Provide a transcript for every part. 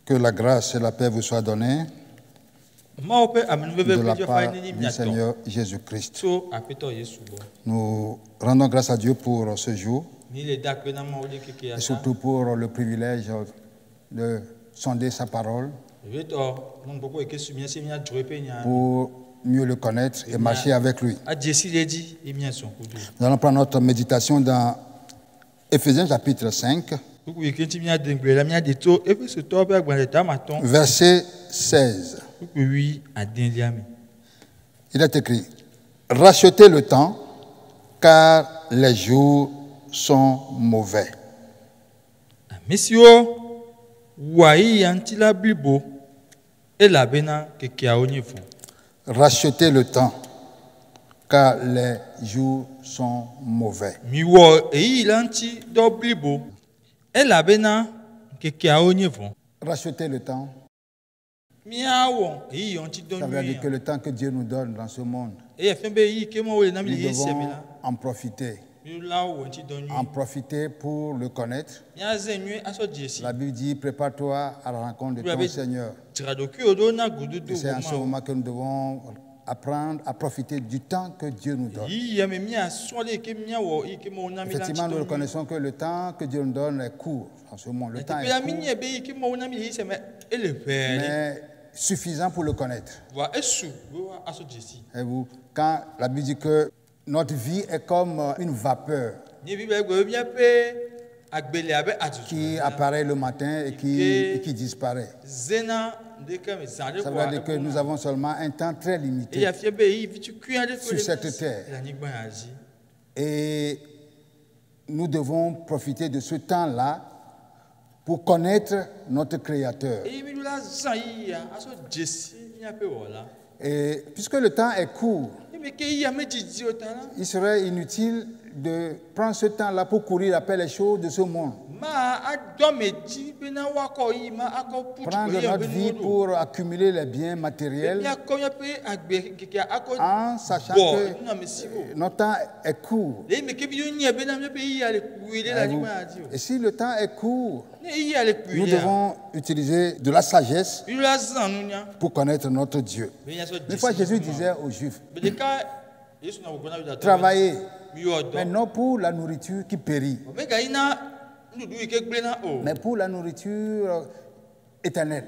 Que la grâce et la paix vous soient données de la part du Seigneur Jésus-Christ. Nous rendons grâce à Dieu pour ce jour et surtout pour le privilège de sonder sa parole, pour mieux le connaître et marcher avec lui. Nous allons prendre notre méditation dans Éphésiens chapitre 5, verset 16. Il est écrit: rachetez le temps, car les jours sont mauvais. Rachetez le temps, car les jours sont mauvais. Racheter le temps, ça veut dire que le temps que Dieu nous donne dans ce monde, nous devons en profiter. En profiter pour le connaître. La Bible dit: prépare-toi à la rencontre de ton Seigneur. Et c'est en ce moment que nous devons apprendre à profiter du temps que Dieu nous donne. Effectivement, nous reconnaissons que le temps que Dieu nous donne est court en ce moment. Le temps est court, mais suffisant pour le connaître. Et vous, quand la Bible dit que notre vie est comme une vapeur qui apparaît le matin et qui disparaît. Ça veut dire que nous avons seulement un temps très limité sur cette terre. Et nous devons profiter de ce temps-là pour connaître notre Créateur. Et puisque le temps est court, il serait inutile de prendre ce temps-là pour courir après les choses de ce monde. Prendre notre vie pour accumuler les biens matériels en sachant que notre temps est court. Et si le temps est court, nous devons utiliser de la sagesse pour connaître notre Dieu. Une fois, Jésus disait aux Juifs: travaillez, mais non pour la nourriture qui périt, mais pour la nourriture éternelle.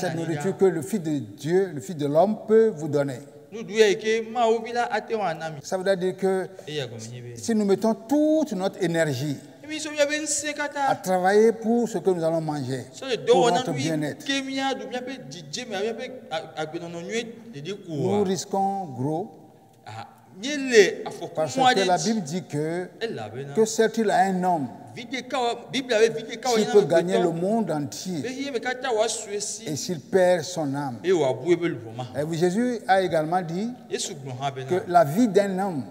Cette nourriture que le Fils de Dieu, le Fils de l'homme peut vous donner. Ça veut dire que si nous mettons toute notre énergie à travailler pour ce que nous allons manger, pour notre bien-être, nous risquons gros. Parce que la Bible dit que certes-il a un homme qui peut gagner le monde entier et s'il perd son âme. Et Jésus a également dit que la vie d'un homme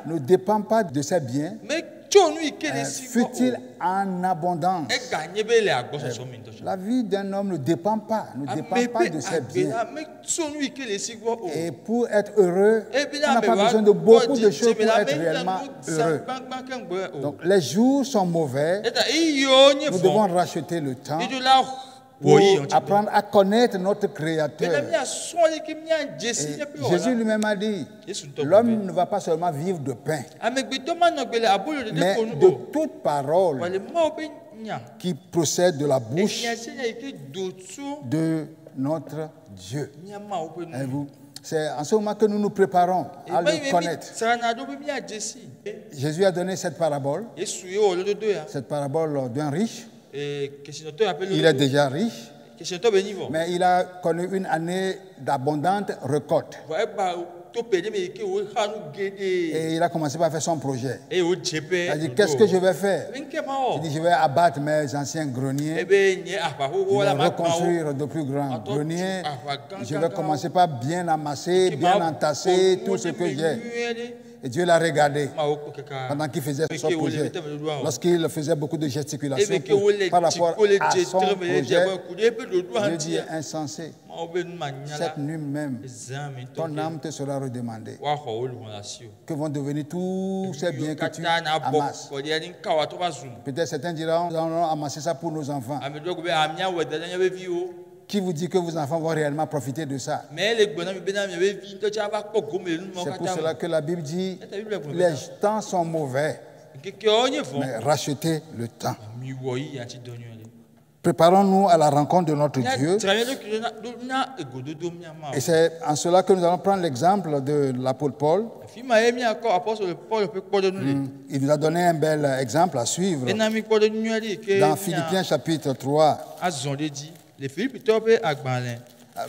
ne dépend pas de ses biens, fut-il en abondance. La vie d'un homme ne dépend pas de ses biens. Et pour être heureux, on n'a pas besoin de beaucoup de choses pour être réellement heureux. Donc les jours sont mauvais. Nous devons racheter le temps pour apprendre à connaître notre Créateur. Et Jésus lui-même a dit: l'homme ne va pas seulement vivre de pain, mais de toute parole qui procède de la bouche de notre Dieu. C'est en ce moment que nous nous préparons à le connaître. Jésus a donné cette parabole d'un riche. Il est déjà riche, mais il a connu une année d'abondante récolte. Et il a commencé par faire son projet. Il a dit: qu'est-ce que je vais faire? Il dit: je vais abattre mes anciens greniers, je vais reconstruire de plus grands greniers, je vais commencer par bien amasser, bien entasser tout ce que j'ai. Et Dieu l'a regardé pendant qu'il faisait son projet. Lorsqu'il faisait beaucoup de gesticulations par rapport à son projet, Dieu dit insensé. Cette nuit même, ton âme te sera redemandée. Que vont devenir tous ces biens que tu amasses? Peut-être certains diront, nous allons amasser ça pour nos enfants. Qui vous dit que vos enfants vont réellement profiter de ça? C'est pour cela que la Bible dit, les temps sont mauvais, mais rachetez le temps. Préparons-nous à la rencontre de notre Dieu. Et c'est en cela que nous allons prendre l'exemple de l'apôtre Paul. Il nous a donné un bel exemple à suivre. Dans Philippiens chapitre 3,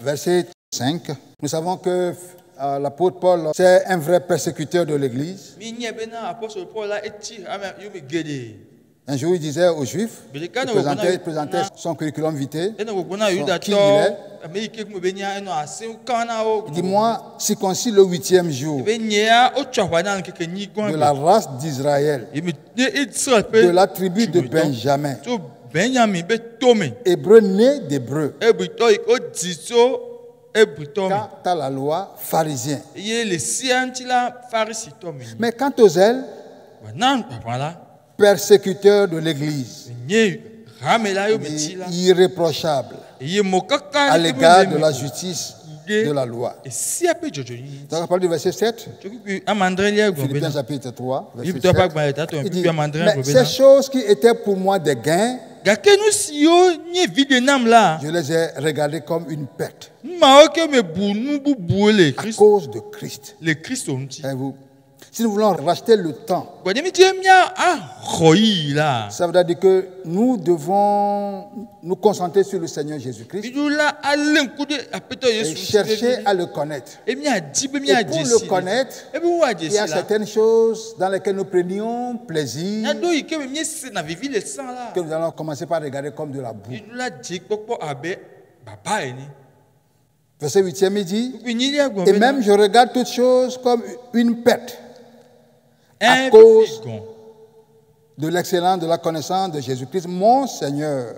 verset 5, nous savons que l'apôtre Paul, c'est un vrai persécuteur de l'Église. Un jour, il disait aux Juifs, il présentait son curriculum vitae, qui il est. Il dit, moi, circoncis le 8e jour, de la race d'Israël, de la tribu de Benjamin, hébreu né d'hébreu, quant à la loi, pharisien. Mais quant aux ailes, persécuteur de l'Église, irréprochable à l'égard de la justice de la loi. Dans la parole du verset 7, Philippiens chapitre 3, verset 7, il dit, mais ces choses qui étaient pour moi des gains, je les ai regardées comme une perte à cause de Christ. Vous, si nous voulons racheter le temps, ça veut dire que nous devons nous concentrer sur le Seigneur Jésus-Christ et chercher à le connaître. Et pour le connaître, il y a certaines choses dans lesquelles nous prenions plaisir que nous allons commencer par regarder comme de la boue. Verset 8e, il dit, et même je regarde toutes choses comme une perte à cause de l'excellence de la connaissance de Jésus-Christ, mon Seigneur,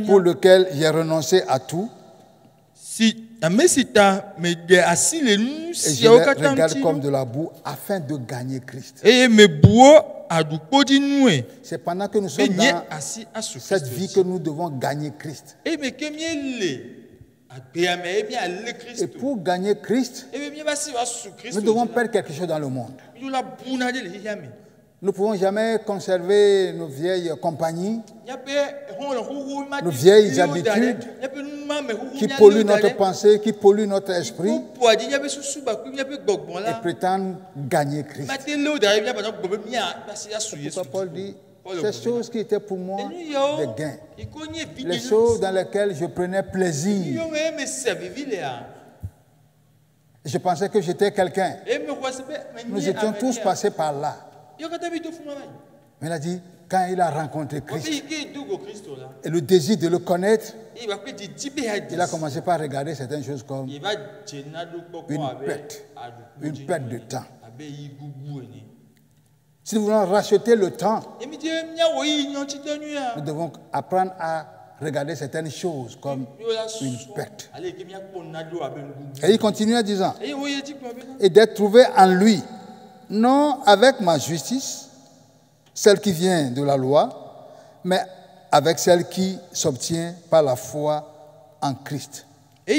pour lequel j'ai renoncé à tout, et je les regarde comme de la boue afin de gagner Christ. C'est pendant que nous sommes dans cette vie que nous devons gagner Christ. Et pour gagner Christ, nous devons perdre quelque chose dans le monde. Nous ne pouvons jamais conserver nos vieilles compagnies, nos vieilles habitudes qui polluent notre pensée, qui polluent notre esprit et prétendre gagner Christ. C'est pourquoi Paul dit, ces choses qui étaient pour moi des gains, les choses dans lesquelles je prenais plaisir. Je pensais que j'étais quelqu'un. Nous étions tous passés par là. Mais il a dit, quand il a rencontré Christ et le désir de le connaître, il a commencé par regarder certaines choses comme une perte de temps. Si nous voulons racheter le temps, nous devons apprendre à regarder certaines choses comme une perte. Et il continue en disant, et d'être trouvé en lui, non avec ma justice, celle qui vient de la loi, mais avec celle qui s'obtient par la foi en Christ. Et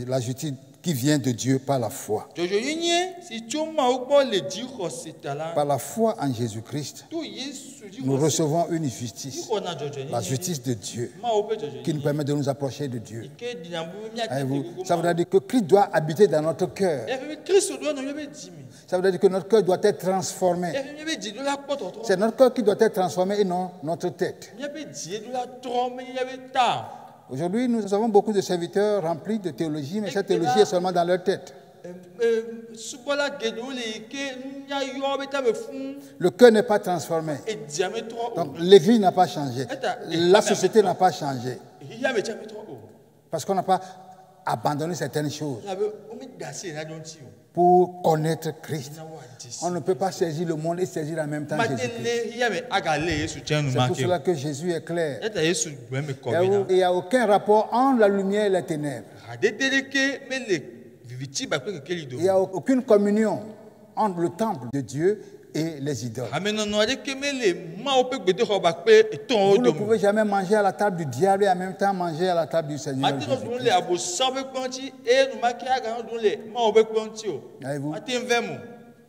la justice qui vient de Dieu par la foi. Par la foi en Jésus-Christ, nous recevons une justice, la justice de Dieu, qui nous permet de nous approcher de Dieu. Ça veut dire que Christ doit habiter dans notre cœur. Ça veut dire que notre cœur doit être transformé. C'est notre cœur qui doit être transformé et non notre tête. Aujourd'hui, nous avons beaucoup de serviteurs remplis de théologie, mais cette théologie est seulement dans leur tête. Le cœur n'est pas transformé. Donc l'église n'a pas changé. La société n'a pas changé. Parce qu'on n'a pas abandonné certaines choses pour connaître Christ. On ne peut pas saisir le monde et saisir en même temps Jésus-Christ. C'est pour cela que Jésus est clair. Il n'y a aucun rapport entre la lumière et les ténèbres. Il n'y a aucune communion entre le temple de Dieu et les idoles. Vous ne pouvez jamais manger à la table du diable et en même temps manger à la table du Seigneur Jésus-Christ.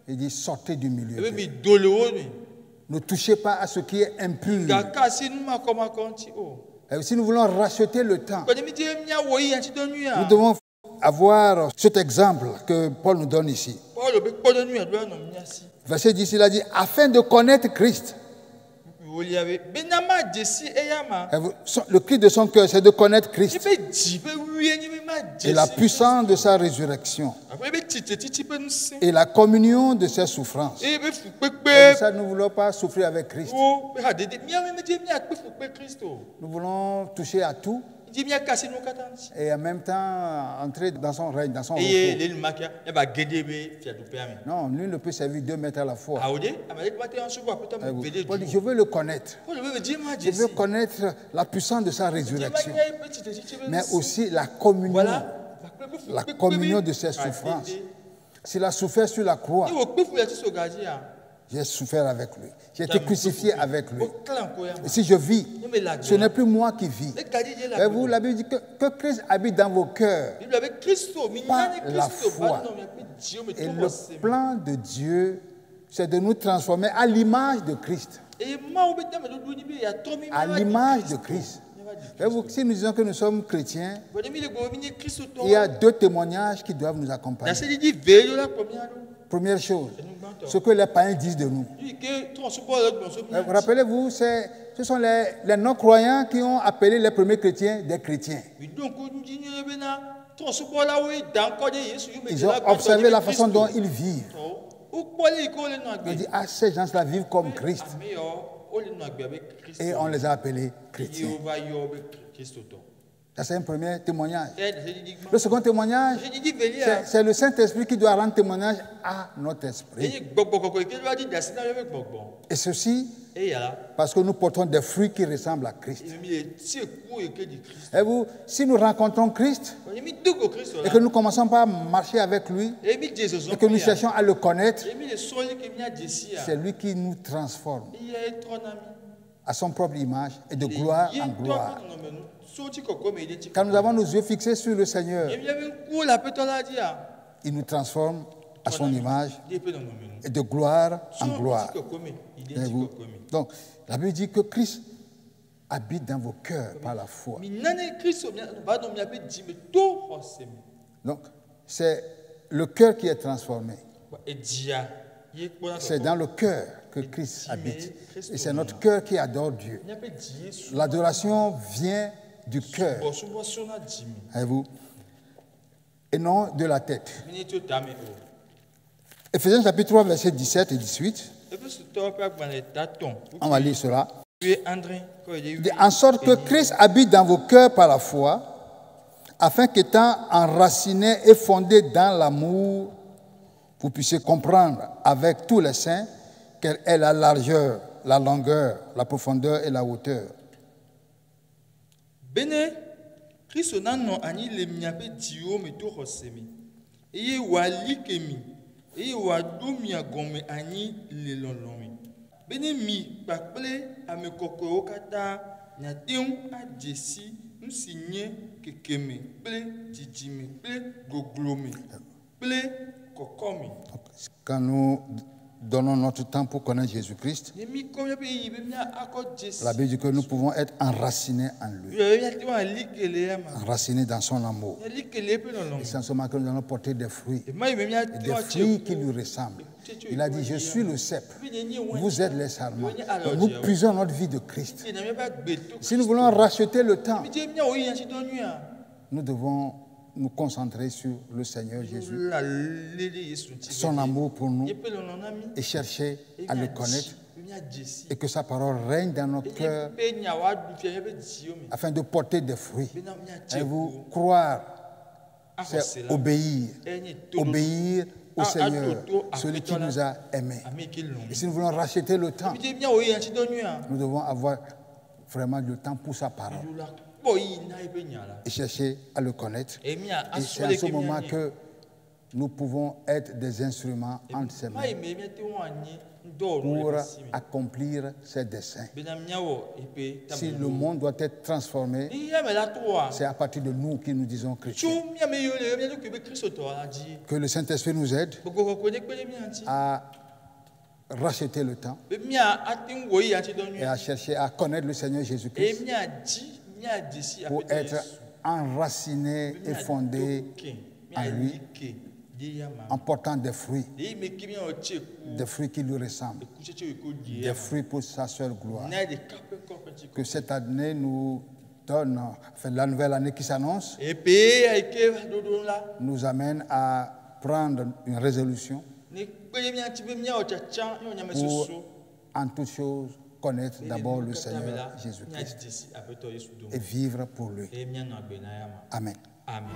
Il dit sortez du milieu. Ne touchez pas à ce qui est impur. Et si nous voulons racheter le temps, nous devons avoir cet exemple que Paul nous donne ici. Verset 10, il a dit, afin de connaître Christ. Le cri de son cœur, c'est de connaître Christ et la puissance de sa résurrection et la communion de ses souffrances. Et ça, nous ne voulons pas souffrir avec Christ. Nous voulons toucher à tout et en même temps entrer dans son règne, dans son repos. Non, nul ne peut servir 2 maîtres à la fois. Paul dit, je veux le connaître. Je veux connaître la puissance de sa résurrection, mais aussi la communion de ses souffrances. S'il a souffert sur la croix, j'ai souffert avec lui. J'ai été crucifié avec lui. Et si je vis, ce n'est plus moi qui vis. Et vous, la Bible dit que Christ habite dans vos cœurs par la foi. Et le plan de Dieu, c'est de nous transformer à l'image de Christ. À l'image de Christ. Et vous, si nous disons que nous sommes chrétiens, il y a 2 témoignages qui doivent nous accompagner. Première chose, ce que les païens disent de nous. Rappelez-vous, ce sont les non-croyants qui ont appelé les premiers chrétiens des chrétiens. Ils ont observé la façon dont ils vivent. Ils disent, ah, ces gens-là vivent comme Christ. Et on les a appelés chrétiens. Ça, c'est un premier témoignage. Le second témoignage, c'est le Saint-Esprit qui doit rendre témoignage à notre esprit. Et ceci, parce que nous portons des fruits qui ressemblent à Christ. Et vous, si nous rencontrons Christ, et que nous commençons par marcher avec lui, et que nous cherchons à le connaître, c'est lui qui nous transforme à son propre image et de gloire en gloire. Quand nous avons nos yeux fixés sur le Seigneur, il nous transforme à son image et de gloire en gloire. Donc, la Bible dit que Christ habite dans vos cœurs par la foi. Donc, c'est le cœur qui est transformé. C'est dans le cœur que Christ habite. Et c'est notre cœur qui adore Dieu. L'adoration vient du cœur. Voyez-vous? Et non de la tête. Éphésiens chapitre 3, versets 17 et 18. On va lire cela. En sorte que Christ habite dans vos cœurs par la foi, afin qu'étant enraciné et fondé dans l'amour, vous puissiez comprendre avec tous les saints quelle est la largeur, la longueur, la profondeur et la hauteur. Bene, Christ nano ani le miape dio me to hosemi. Eye wali kemi, eye wadumi agome ani le lolomi. Bene mi bakple ame kokoro kata nyateun adjesi nsinye kekeme ple titimi ple goglome ple kokomi. Quand nous donnons notre temps pour connaître Jésus-Christ, la Bible dit que nous pouvons être enracinés en lui, enracinés dans son amour. Et c'est en ce moment que nous allons porter des fruits, et des fruits qui lui ressemblent. Il a dit, je suis le cep, vous êtes les sarments. Nous puisons notre vie de Christ. Si nous voulons racheter le temps, nous devons nous concentrer sur le Seigneur Jésus, son amour pour nous, et chercher à le connaître, et que sa parole règne dans nos cœurs afin de porter des fruits. Et vous croire, c'est obéir. Obéir au Seigneur, celui qui nous a aimés. Et si nous voulons racheter le temps, nous devons avoir vraiment du temps pour sa parole et chercher à le connaître. Et c'est à ce moment que nous pouvons être des instruments entre ses mains pour accomplir ses desseins. Si le monde doit être transformé, c'est à partir de nous que nous disons chrétiens. Que le Saint-Esprit nous aide à racheter le temps et à chercher à connaître le Seigneur Jésus-Christ pour être enraciné et fondé en lui, en portant des fruits qui lui ressemblent, des fruits pour sa seule gloire. Que cette année nous donne, la nouvelle année qui s'annonce, nous amène à prendre une résolution pour, en toute chose, connaître d'abord le Seigneur Jésus-Christ et vivre pour lui. Amen. Amen.